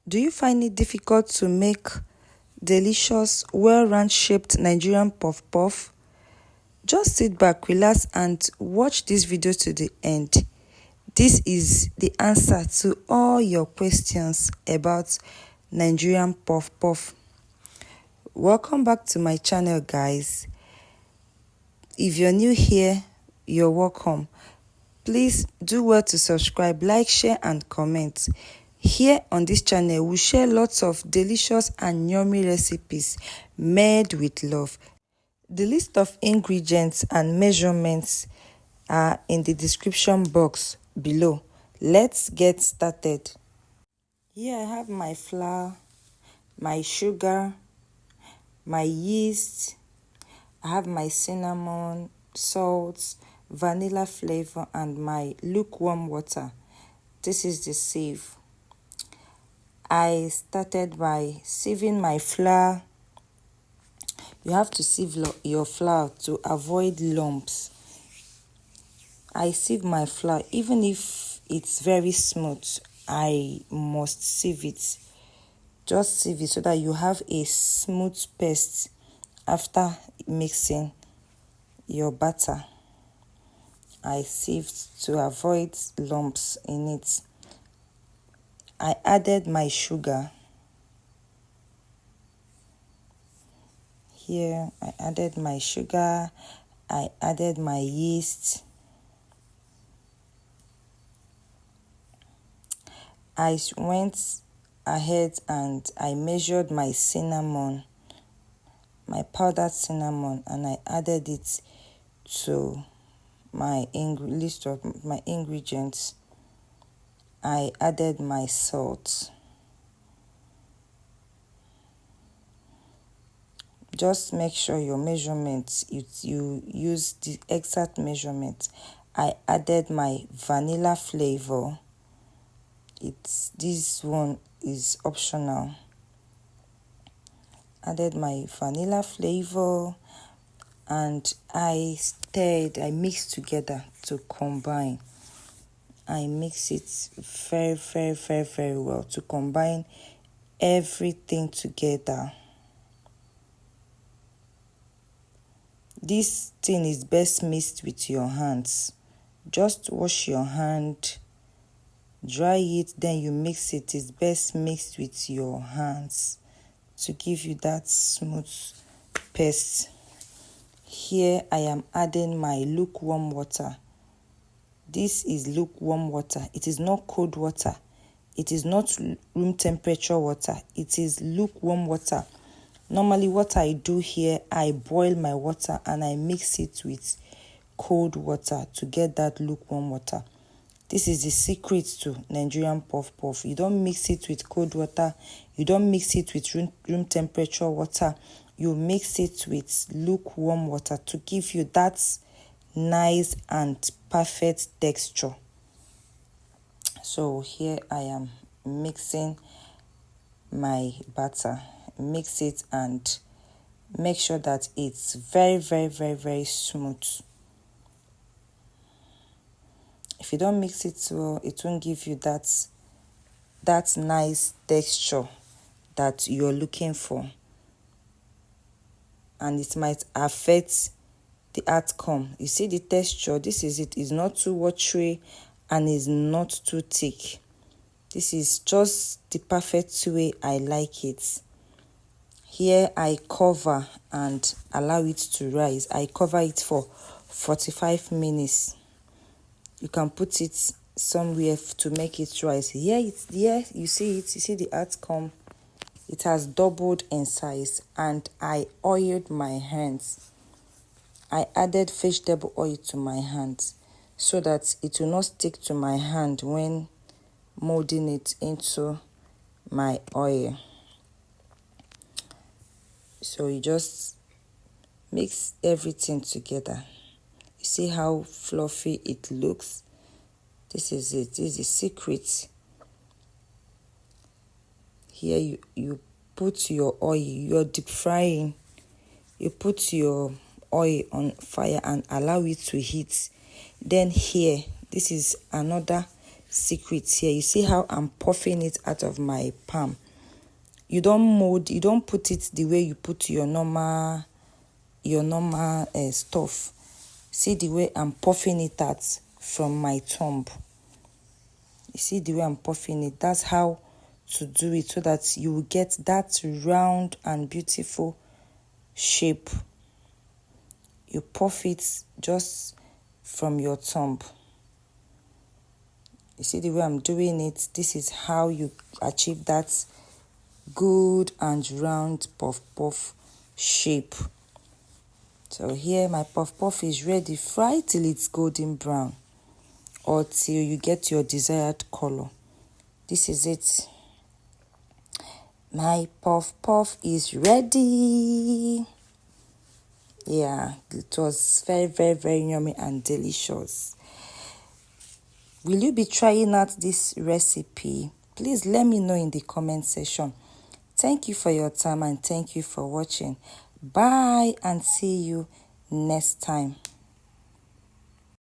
Do you find it difficult to make delicious, well-round shaped Nigerian puff-puff? Just sit back, relax, and watch this video to the end. This is the answer to all your questions about Nigerian puff-puff. Welcome back to my channel, guys. If you're new here, you're welcome. Please do well to subscribe, like, share, and comment. Here on this channel, we share lots of delicious and yummy recipes made with love. The list of ingredients and measurements are in the description box below. Let's get started. Here I have my flour, my sugar, my yeast, I have my cinnamon, salt, vanilla flavor, and my lukewarm water. This is the sieve. I started by sieving my flour. You have to sieve your flour to avoid lumps. I sieve my flour. Even if it's very smooth, I must sieve it. Just sieve it so that you have a smooth paste after mixing your batter. I sieved to avoid lumps in it. I added my sugar. Here I added my sugar. I added my yeast. I went ahead and I measured my cinnamon, my powdered cinnamon, and I added it to my list of my ingredients. I added my salt. Just make sure your measurements, you use the exact measurement. I added my vanilla flavor. This one is optional. Added my vanilla flavor and I mixed together to combine. I mix it very well to combine everything together. This thing is best mixed with your hands. Just wash your hand, dry it, then you mix it. It's best mixed with your hands to give you that smooth paste. Here I am adding my lukewarm water. This is lukewarm water. It is not cold water. It is not room temperature water. It is lukewarm water. Normally what I do here, I boil my water and I mix it with cold water to get that lukewarm water. This is the secret to Nigerian puff-puff. You don't mix it with cold water. You don't mix it with room temperature water. You mix it with lukewarm water to give you that nice and perfect texture. So here I am mixing my batter. Mix it and make sure that it's very smooth. If you don't mix it well, it won't give you that nice texture that you're looking for, and it might affect the outcome. You see the texture, this is it. It's not too watery and is not too thick. This is just the perfect way I like it. Here I cover and allow it to rise. I cover it for 45 minutes. You can put it somewhere to make it rise. Here you see it. You see the outcome. It has doubled in size, and I oiled my hands. I added vegetable oil to my hands so that it will not stick to my hand when molding it into my oil. So you just mix everything together. You see how fluffy it looks? This is it. This is the secret. Here you put your oil. You're deep frying. You put your oil on fire and allow it to heat. Then here, this is another secret here. You see how I'm puffing it out of my palm. You don't put it the way you put your normal stuff. See the way I'm puffing it out from my thumb. You see the way I'm puffing it. That's how to do it, so that you will get that round and beautiful shape. You puff it just from your thumb. You see the way I'm doing it? This is how you achieve that good and round puff shape. So here my puff is ready. Fry till it's golden brown, or till you get your desired color. This is it. My puff is ready. Yeah, it was very, very, very yummy and delicious. Will you be trying out this recipe? Please let me know in the comment section. Thank you for your time and thank you for watching. Bye and see you next time.